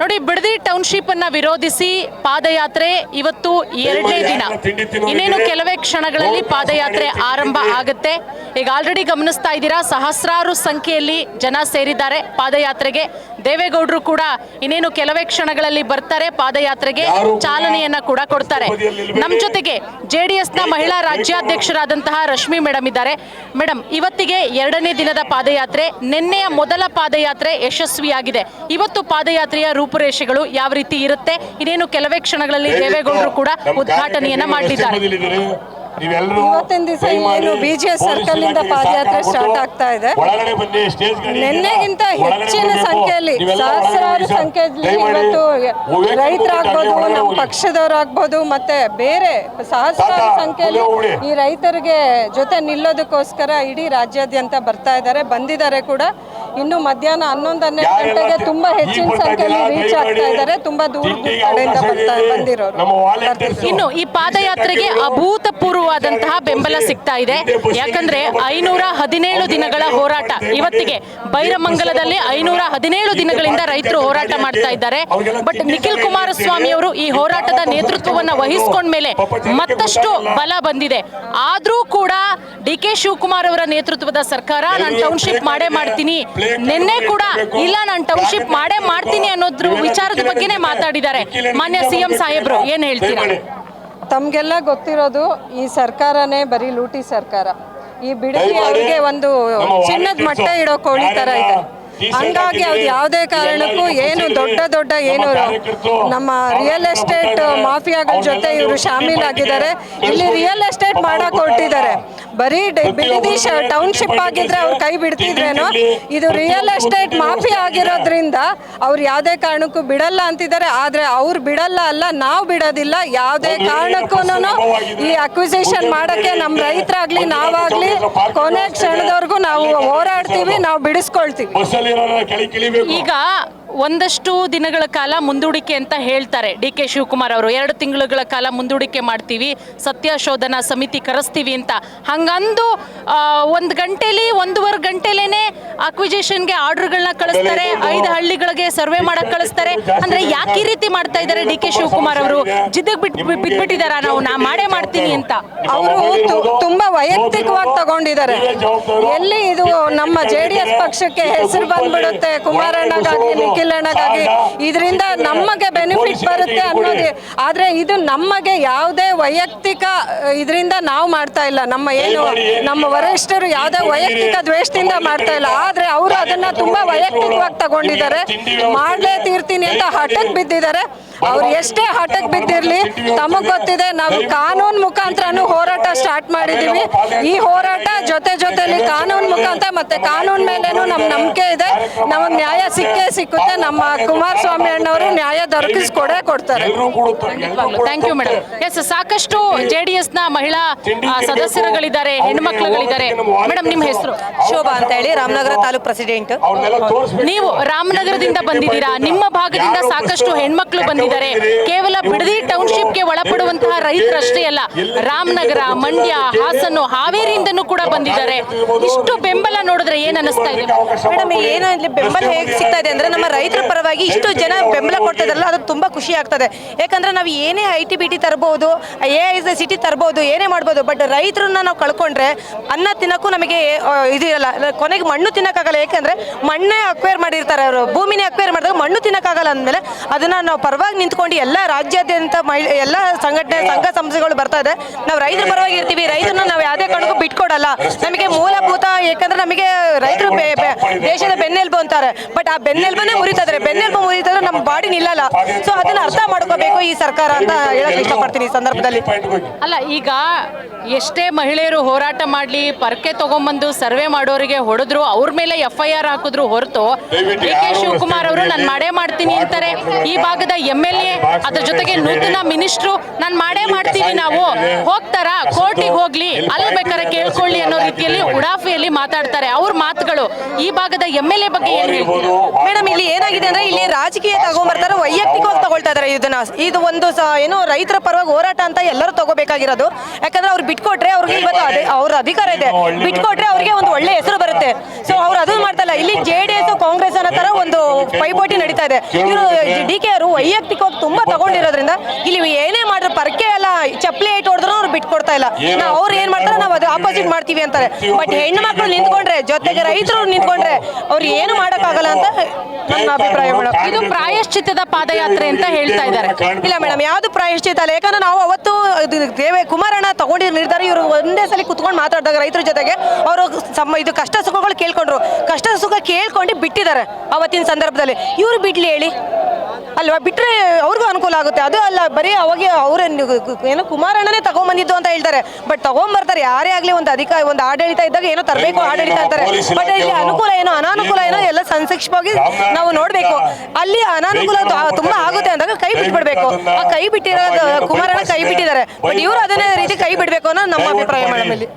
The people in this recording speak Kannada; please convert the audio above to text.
ನೋಡಿ, ಬಿಡದಿ ಟೌನ್ಶಿಪ್ ಅನ್ನ ವಿರೋಧಿಸಿ ಪಾದಯಾತ್ರೆ ಇವತ್ತು 2ನೇ ದಿನ. ಇನ್ನೇನು ಕೆಲವೇ ಕ್ಷಣಗಳಲ್ಲಿ ಪಾದಯಾತ್ರೆ ಆರಂಭ ಆಗುತ್ತೆ. ಈಗ ಆಲ್ರೆಡಿ ಗಮನಿಸ್ತಾ ಇದ್ದೀರಾ, ಸಹಸ್ರಾರು ಸಂಖ್ಯೆಯಲ್ಲಿ ಜನ ಸೇರಿದ್ದಾರೆ ಪಾದಯಾತ್ರೆಗೆ. ದೇವೇಗೌಡರು ಕೂಡ ಇನ್ನೇನು ಕೆಲವೇ ಕ್ಷಣಗಳಲ್ಲಿ ಬರ್ತಾರೆ, ಪಾದಯಾತ್ರೆಗೆ ಚಾಲನೆಯನ್ನ ಕೂಡ ಕೊಡ್ತಾರೆ. ನಮ್ಮ ಜೊತೆಗೆ JDS ನ ಮಹಿಳಾ ರಾಜ್ಯಾಧ್ಯಕ್ಷರಾದಂತಹ ರಶ್ಮಿ ಮೇಡಮ್ ಇದ್ದಾರೆ. ಮೇಡಮ್, ಇವತ್ತಿಗೆ 2ನೇ ದಿನದ ಪಾದಯಾತ್ರೆ. ನಿನ್ನೆಯ ಮೊದಲ ಪಾದಯಾತ್ರೆ ಯಶಸ್ವಿಯಾಗಿದೆ. ಇವತ್ತು ಪಾದಯಾತ್ರೆಯ ರೂಪುರೇಷೆಗಳು ಯಾವ ರೀತಿ ಇರುತ್ತೆ? ಇನ್ನೇನು ಕೆಲವೇ ಕ್ಷಣಗಳಲ್ಲಿ ದೇವೇಗೌಡರು ಕೂಡ ಉದ್ಘಾಟನೆಯನ್ನ ಮಾಡಲಿದ್ದಾರೆ. ಇವತ್ತಿನ ದಿವಸ ಏನು BGS ಸರ್ಕಲ್ ಇಂದ ಪಾದಯಾತ್ರೆ ಸ್ಟಾರ್ಟ್ ಆಗ್ತಾ ಇದೆ. ನಿನ್ನೆಗಿಂತ ಹೆಚ್ಚಿನ ಸಂಖ್ಯೆಯಲ್ಲಿ, ಸಹಸ್ರಾರು ಸಂಖ್ಯೆಯಲ್ಲಿ ಇವತ್ತು ರೈತರಾಗ್ಬೋದು, ನಮ್ಮ ಪಕ್ಷದವರಾಗ್ಬೋದು, ಮತ್ತೆ ಬೇರೆ ಸಹಸ್ರಾರು ಸಂಖ್ಯೆಯಲ್ಲಿ ಈ ರೈತರಿಗೆ ಜೊತೆ ನಿಲ್ಲೋದಕ್ಕೋಸ್ಕರ ಇಡೀ ರಾಜ್ಯಾದ್ಯಂತ ಬರ್ತಾ ಇದ್ದಾರೆ, ಬಂದಿದ್ದಾರೆ ಕೂಡ. ಇನ್ನು ಮಧ್ಯಾಹ್ನ 11-12 ಗಂಟೆಗೆ ತುಂಬಾ ಹೆಚ್ಚಿನ ಸಂಖ್ಯೆಯಲ್ಲಿ ರೀಚ್ ಆಗ್ತಾ ಇದ್ದಾರೆ, ತುಂಬಾ ದೂರ ಕಡೆಯಿಂದ ಬಂದಿರೋರು. ಇನ್ನು ಈ ಪಾದಯಾತ್ರೆಗೆ ಅಭೂತಪೂರ್ವವಾದಂತಹ ಬೆಂಬಲ ಸಿಗ್ತಾ ಇದೆ. ಯಾಕಂದ್ರೆ 517 ದಿನಗಳ ಹೋರಾಟ. ಇವತ್ತಿಗೆ ಬೈರಮಂಗಲದಲ್ಲಿ 517 ದಿನಗಳಿಂದ ರೈತರು ಹೋರಾಟ ಮಾಡ್ತಾ ಇದ್ದಾರೆ. ಬಟ್ ನಿಖಿಲ್ ಕುಮಾರಸ್ವಾಮಿ ಅವರು ಈ ಹೋರಾಟದ ನೇತೃತ್ವವನ್ನು ವಹಿಸಿಕೊಂಡ್ಮೇಲೆ ಮತ್ತಷ್ಟು ಬಲ ಬಂದಿದೆ. ಆದ್ರೂ ಕೂಡ DK ಶಿವಕುಮಾರ್ ಅವರ ನೇತೃತ್ವದ ಸರ್ಕಾರ ನಾನು ಟೌನ್ಶಿಪ್ ಮಾಡೇ ಮಾಡ್ತೀನಿ, ನಿನ್ನೆ ಕೂಡ ಇಲ್ಲ ನಾನು ಟೌನ್ಶಿಪ್ ಮಾಡೇ ಮಾಡ್ತೀನಿ ಅನ್ನೋದ್ರ ವಿಚಾರದ ಬಗ್ಗೆನೇ ಮಾತಾಡಿದ್ದಾರೆ. ಮಾನ್ಯ CM ಸಾಹೇಬ್ರು ಏನ್ ಹೇಳ್ತೀರಾ? ತಮ್ಗೆಲ್ಲ ಗೊತ್ತಿರೋದು, ಈ ಸರ್ಕಾರನೇ ಬರೀ ಲೂಟಿ ಸರ್ಕಾರ. ಈ ಬಿಡದಿ ಅವರಿಗೆ ಒಂದು ಚಿನ್ನದ ಮಟ್ಟ ಇಡೋ ಕೋಳಿ ತರ ಇದೆ. ಹಂಗಾಗಿ ಅವ್ರು ಯಾವುದೇ ಕಾರಣಕ್ಕೂ ಏನು ದೊಡ್ಡ ಏನು ನಮ್ಮ ರಿಯಲ್ ಎಸ್ಟೇಟ್ ಮಾಫಿಯಾಗಳ ಜೊತೆ ಇವರು ಶಾಮೀಲಾಗಿದ್ದಾರೆ. ಇಲ್ಲಿ ರಿಯಲ್ ಎಸ್ಟೇಟ್ ಮಾಡಕ್ ಹೊರಟಿದ್ದಾರೆ. ಬರೀ ಬಿಡದಿ ಟೌನ್ಶಿಪ್ ಆಗಿದ್ರೆ ಅವ್ರು ಕೈ ಬಿಡ್ತಿದ್ರೇನೋ, ಇದು ರಿಯಲ್ ಎಸ್ಟೇಟ್ ಮಾಫಿಯಾ ಆಗಿರೋದ್ರಿಂದ ಅವ್ರು ಯಾವುದೇ ಕಾರಣಕ್ಕೂ ಬಿಡಲ್ಲ ಅಂತಿದ್ದಾರೆ. ಆದ್ರೆ ಅವ್ರು ಬಿಡಲ್ಲ ಅಲ್ಲ, ನಾವು ಬಿಡೋದಿಲ್ಲ. ಯಾವುದೇ ಕಾರಣಕ್ಕೂ ಈ ಅಕ್ವಿಸಿಷನ್ ಮಾಡಕ್ಕೆ ನಮ್ಮ ರೈತರಾಗ್ಲಿ ನಾವಾಗ್ಲಿ ಕೊನೆ ಕ್ಷಣದವರೆಗೂ ನಾವು ಹೋರಾಡ್ತೀವಿ, ನಾವು ಬಿಡಿಸ್ಕೊಳ್ತೀವಿ. ಈಗ ಒಂದಷ್ಟು ದಿನಗಳ ಕಾಲ ಮುಂದೂಡಿಕೆ ಅಂತ ಹೇಳ್ತಾರೆ DK ಶಿವಕುಮಾರ್ ಅವರು. 2 ತಿಂಗಳ ಕಾಲ ಮುಂದೂಡಿಕೆ ಮಾಡ್ತೀವಿ, ಸತ್ಯಶೋಧನಾ ಸಮಿತಿ ಕರೆಸ್ತೀವಿ ಅಂತ. ಹಂಗಂದು 1 ಗಂಟೆಲಿ 1.5 ಗಂಟೆಲೇನೆ ಅಕ್ವಿಜೇಷನ್ಗೆ ಆರ್ಡರ್ಗಳನ್ನ ಕಳಿಸ್ತಾರೆ, 5 ಹಳ್ಳಿಗಳಿಗೆ ಸರ್ವೆ ಮಾಡಕ್ ಕಳಿಸ್ತಾರೆ. ಅಂದ್ರೆ ಯಾಕೆ ಈ ರೀತಿ ಮಾಡ್ತಾ ಇದ್ದಾರೆ DK ಶಿವಕುಮಾರ್ ಅವರು? ಜಿದ್ದಿಗೆ ಬಿಟ್ಬಿಟ್ಟಿದಾರ ನಾವು ಮಾಡೇ ಮಾಡ್ತೀನಿ ಅಂತ? ಅವರು ತುಂಬಾ ವೈಯಕ್ತಿಕವಾಗಿ ತಗೊಂಡಿದ್ದಾರೆ. ಎಲ್ಲಿ ಇದು ನಮ್ಮ JDS ಪಕ್ಷಕ್ಕೆ ಹೆಸರು ಬಂದ್ಬಿಡುತ್ತೆ, ಕುಮಾರಣ್ಣಗಾಗಿ ನಿಖಿಲಣ್ಣಗಾಗಿ, ಇದರಿಂದ ನಮಗೆ ಬೆನಿಫಿಟ್ ಬರುತ್ತೆ ಅನ್ನೋದು. ಆದ್ರೆ ಇದು ನಮಗೆ ಯಾವುದೇ ವೈಯಕ್ತಿಕ ಇದರಿಂದ ನಾವು ಮಾಡ್ತಾ ಇಲ್ಲ. ನಮ್ಮ ವರಿಷ್ಠರು ಯಾವುದೇ ವೈಯಕ್ತಿಕ ದ್ವೇಷದಿಂದ ಮಾಡ್ತಾ ಇಲ್ಲ. ಆದ್ರೆ ಅವರು ಅದನ್ನ ತುಂಬಾ ವೈಯಕ್ತಿಕವಾಗಿ ತಗೊಂಡಿದ್ದಾರೆ. ಮಾಡ್ಲೇ ತೀರ್ತೀನಿ ಅಂತ ಹಠಕ್ಕೆ ಬಿದ್ದಿದ್ದಾರೆ. ಅವ್ರು ಎಷ್ಟೇ ಹಠಕ್ಕೆ ಬಿದ್ದಿರ್ಲಿ, ತಮಗ್ ಗೊತ್ತಿದೆ ನಾವು ಕಾನೂನು ಮುಖಾಂತರನು ಹೋರಾಟ ಸ್ಟಾರ್ಟ್ ಮಾಡಿದೀವಿ. ಈ ಹೋರಾಟ ಜೊತೆಲಿ ಕಾನೂನು ಮುಖಾಂತರ ಮತ್ತೆ ಕಾನೂನು ಮೇಲೇನು ನಮ್ ನಂಬಿಕೆ ಇದೆ. ನಮಗ್ ನ್ಯಾಯ ಸಿಕ್ಕುತ್ತೆ. ನಮ್ಮ ಕುಮಾರಸ್ವಾಮಿ ಅಣ್ಣವರು ನ್ಯಾಯ ದೊರಕಿಸ್ಕೊಡೇ ಕೊಡ್ತಾರೆ. Thank you madam. ಎಸ್, ಸಾಕಷ್ಟು JDS ನ ಮಹಿಳಾ ಸದಸ್ಯರುಗಳಿದ್ದಾರೆ, ಹೆಣ್ಮಕ್ಳುಗಳಿದ್ದಾರೆ. ಮೇಡಮ್, ನಿಮ್ಮ ಹೆಸರು? ಶೋಭಾ ಅಂತ ಹೇಳಿ, ರಾಮನಗರ ತಾಲೂಕ್ ಪ್ರೆಸಿಡೆಂಟ್. ನೀವು ರಾಮನಗರದಿಂದ ಬಂದಿದ್ದೀರಾ. ನಿಮ್ಮ ಭಾಗದಿಂದ ಸಾಕಷ್ಟು ಹೆಣ್ಮಕ್ಳು ಬಂದಿದ್ದಾರೆ. ಕೇವಲ ಬಿಡದಿ ಟೌನ್ಶಿಪ್ಗೆ ಒಳಪಡುವಂತಹ ರೈತರಷ್ಟೇ ಅಲ್ಲ, ರಾಮನಗರ, ಮಂಡ್ಯ, ಹಾಸನ, ಹಾವೇರಿಯಿಂದನೂ ಕೂಡ ಬಂದಿದ್ದಾರೆ. ಇಷ್ಟು ಬೆಂಬಲ ನೋಡಿದ್ರೆ ಏನ್ ಅನಿಸ್ತಾ ಇದೆ ಮೇಡಮ್? ಏನೋ ಇಲ್ಲಿ ಬೆಂಬಲ ಹೇಗೆ ಸಿಗ್ತಾ ಇದೆ ಅಂದ್ರೆ, ನಮ್ಮ ರೈತರ ಪರವಾಗಿ ಇಷ್ಟು ಜನ ಬೆಂಬಲ ಕೊಡ್ತಾ ಇದಾರಲ್ಲ, ಅದು ತುಂಬಾ ಖುಷಿ ಆಗ್ತದೆ. ಯಾಕಂದ್ರೆ ನಾವು ಏನೇ IT-BT ತರಬಹುದು, AICT ತರಬಹುದು, ಏನೇ ಮಾಡ್ಬೋದು, ಬಟ್ ರೈತರನ್ನ ನಾವು ಕಳ್ಕೊಂಡ್ರೆ ಅನ್ನ ತಿನ್ನಕ್ಕೂ ನಮಗೆ ಇದು ಇರಲ್ಲ. ಕೊನೆಗೆ ಮಣ್ಣು ತಿನ್ನಕ್ಕಾಗಲ್ಲ. ಯಾಕಂದ್ರೆ ಮಣ್ಣೇ ಅಕ್ವೈರ್ ಮಾಡಿರ್ತಾರೆ ಅವರು, ಭೂಮಿನೇ ಅಕ್ವೈರ್ ಮಾಡಿದಾಗ ಮಣ್ಣು ತಿನ್ನಕ್ಕಾಗಲ್ಲ ಅಂದಮೇಲೆ ಅದನ್ನ ನಾವು ಪರವಾಗಿ ನಿಂತ್ಕೊಂಡು ಎಲ್ಲ ರಾಜ್ಯಾದ್ಯಂತ ಎಲ್ಲ ಸಂಘಟನೆ ಸಂಘ ಸಂಸ್ಥೆಗಳು ಬರ್ತಾ ಇದೆ. ನಾವು ರೈತರ ಪರವಾಗಿ ಇರ್ತೀವಿ. ರೈತರನ್ನ ನಾವು ಯಾವುದೇ ಕಾರಣಕ್ಕೂ ಬಿಟ್ಕೊಡಲ್ಲ. ನಮಗೆ ಮೂಲಭೂತ, ಯಾಕಂದ್ರೆ ನಮಗೆ ರೈತರು ದೇಶದ ಬೆನ್ನೆಲುಬು ಅಂತಾರೆ. ಬಟ್ ಆ ಬೆನ್ನೆಲುಬನ್ನೇ ಮುರಿತಿದ್ರೆ ನಮ್ಮ ಬಾಡಿ ನಿಲ್ಲಲ್ಲ. ಸೊ ಅದನ್ನ ಅರ್ಥ ಮಾಡ್ಕೋಬೇಕು ಈ ಸರ್ಕಾರ ಅಂತ ಹೇಳಕ್ ಇಷ್ಟಪಡ್ತೀನಿ ಈ ಸಂದರ್ಭದಲ್ಲಿ. ಅಲ್ಲ, ಈಗ ಎಷ್ಟೇ ಮಹಿಳೆಯರು ಹೋರಾಟ ಮಾಡ್ಲಿ, ಪರ್ಕೆ ತಗೊಂಡ್ಬಂದು ಸರ್ವೆ ಮಾಡೋರಿಗೆ ಹೊಡೆದ್ರು, ಅವ್ರ ಮೇಲೆ FIR ಹಾಕಿದ್ರು ಹೊರತು DK ಶಿವಕುಮಾರ್ ಅವರು ನಾನು ಮಾಡೇ ಮಾಡ್ತೀನಿ ಅಂತಾರೆ. ಈ ಭಾಗದ MLA ಅದ್ರ ಜೊತೆಗೆ ನೂತನ ಮಿನಿಸ್ಟ್ರು ನಾನು ಮಾಡೇ ಮಾಡ್ತೀವಿ ನಾವು ಹೋಗ್ತಾರ ಕೋರ್ಟಿಗೆ ಹೋಗ್ಲಿ ಅಲ್ಲಿ ಬೇಕಾದ್ರೆ ಕೇಳ್ಕೊಳ್ಳಿ ಅನ್ನೋ ರೀತಿಯಲ್ಲಿ ಉಡಾಫಿಯಲ್ಲಿ ಮಾತಾಡ್ತಾರೆ. ಅವ್ರ ಮಾತುಗಳು ಈ ಭಾಗದ MLA ಬಗ್ಗೆ ಏನು ಹೇಳ್ತೀರಾ? ಮೇಡಮ್ ಇಲ್ಲಿ ಏನಾಗಿದೆ ಅಂದ್ರೆ ಇಲ್ಲಿ ರಾಜಕೀಯ ತಗೊಂಡ್ಬರ್ತಾರೆ, ವೈಯಕ್ತಿಕವಾಗಿ ತಗೊಳ್ತಾ ಇದಾರೆ ಇದನ್ನ. ಇದು ಒಂದು ಏನು ರೈತರ ಪರವಾಗಿ ಹೋರಾಟ ಅಂತ ಎಲ್ಲರೂ ತಗೋಬೇಕಾಗಿರೋದು. ಯಾಕಂದ್ರೆ ಅವ್ರು ಬಿಟ್ಕೊಟ್ರೆ ಅವ್ರಿಗೆ ಇವತ್ತು ಅವ್ರ ಅಧಿಕಾರ ಇದೆ, ಬಿಟ್ಕೊಟ್ರೆ ಅವ್ರಿಗೆ ಒಂದು ಒಳ್ಳೆ ಹೆಸರು ಬರುತ್ತೆ. ಸೊ ಅವ್ರು ಅದು ಮಾಡ್ತಾ ಇಲ್ಲ. ಇಲ್ಲಿ JDS ಕಾಂಗ್ರೆಸ್ ಅನ್ನೋ ತರ ಒಂದು ಪೈಪೋಟಿ ನಡೀತಾ ಇದೆ. ಇವರು DK ಅವರು ವೈಯಕ್ತಿಕವಾಗಿ ತುಂಬಾ ತಗೊಂಡಿರೋದ್ರಿಂದ ಇಲ್ಲಿ ಏನೇ ಮಾಡಿದ್ರು ಪರಕೆ ಎಲ್ಲ ಚಪ್ಪಲಿ ಇಟ್ಟು ಹೊಡೆದ್ರು ಅವ್ರು ಬಿಟ್ಕೊಡ್ತಾ ಇಲ್ಲ. ಅವ್ರು ಏನ್ ಮಾಡ್ತಾರೆ ನಾವು ಅದು ಆಪೋಸಿಟ್ ಮಾಡ್ತೀವಿ ಅಂತಾರೆ. ಬಟ್ ಹೆಣ್ಣು ಮಕ್ಕಳು ನಿಂತ್ಕೊಂಡ್ರೆ ಜೊತೆಗೆ ರೈತರು ನಿಂತ್ಕೊಂಡ್ರೆ ಅವ್ರು ಏನು ಮಾಡಕ್ಕಾಗಲ್ಲ ಅಂತ ನನ್ನ ಅಭಿಪ್ರಾಯ ಮೇಡಮ್. ಇದು ಪ್ರಾಯಶ್ಚಿತ್ತದ ಪಾದಯಾತ್ರೆ ಅಂತ ಹೇಳ್ತಾ ಇದ್ದಾರೆ. ಇಲ್ಲ ಮೇಡಮ್, ಯಾವ್ದು ಪ್ರಾಯಶ್ಚಿತ್ತ ಅಲ್ಲ. ಯಾಕಂದ್ರೆ ನಾವು ಅವತ್ತು ಕುಮಾರಣ್ಣ ತಗೊಂಡಿರೋ ನಿರ್ಧಾರ ಇವರು ಒಂದೇ ಸಲ ಕುತ್ಕೊಂಡು ಮಾತಾಡಿದಾಗ ರೈತರ ಜೊತೆಗೆ ಅವರು ಇದು ಕಷ್ಟ ಸುಖಗಳು ಕೇಳ್ಕೊಂಡ್ರು, ಕಷ್ಟ ಸುಖ ಕೇಳ್ಕೊಂಡು ಬಿಟ್ಟಿದ್ದಾರೆ ಅವತ್ತಿನ ಸಂದರ್ಭದಲ್ಲಿ. ಇವರು ಬಿಡ್ಲಿ ಹೇಳಿ ಅಲ್ವಾ, ಬಿಟ್ರೆ ಅವ್ರಿಗೂ ಅನುಕೂಲ ಆಗುತ್ತೆ. ಅದು ಅಲ್ಲ ಬರೀ ಅವಾಗ ಅವ್ರ ಏನೋ ಕುಮಾರಣ್ಣನೇ ತಗೊಂಬಂದಿದ್ದು ಅಂತ ಹೇಳ್ತಾರೆ. ಬಟ್ ತಗೊಂಬರ್ತಾರೆ ಯಾರೇ ಆಗ್ಲಿ ಒಂದು ಆಡಳಿತ ಇದ್ದಾಗ ಏನೋ ತರಬೇಕು ಆಡಳಿತ ಅಂತಾರೆ. ಬಟ್ ಇಲ್ಲಿ ಅನುಕೂಲ ಏನೋ ಅನಾನುಕೂಲ ಏನೋ ಎಲ್ಲ ಸಂಕ್ಷಿಪ್ತವಾಗಿ ನಾವು ನೋಡ್ಬೇಕು. ಅಲ್ಲಿ ಅನಾನುಕೂಲ ತುಂಬಾ ಆಗುತ್ತೆ ಅಂದಾಗ ಕೈ ಬಿಟ್ಬಿಡ್ಬೇಕು. ಆ ಕೈ ಬಿಟ್ಟಿರೋ ಕುಮಾರಣ್ಣ ಕೈ ಬಿಟ್ಟಿದ್ದಾರೆ. ಬಟ್ ಇವರು ಅದನ್ನೇ ರೀತಿ ಕೈ ಬಿಡ್ಬೇಕು ಅನ್ನೋ ನಮ್ಮ ಅಭಿಪ್ರಾಯ ಮೇಡಮ್ ಇಲ್ಲಿ.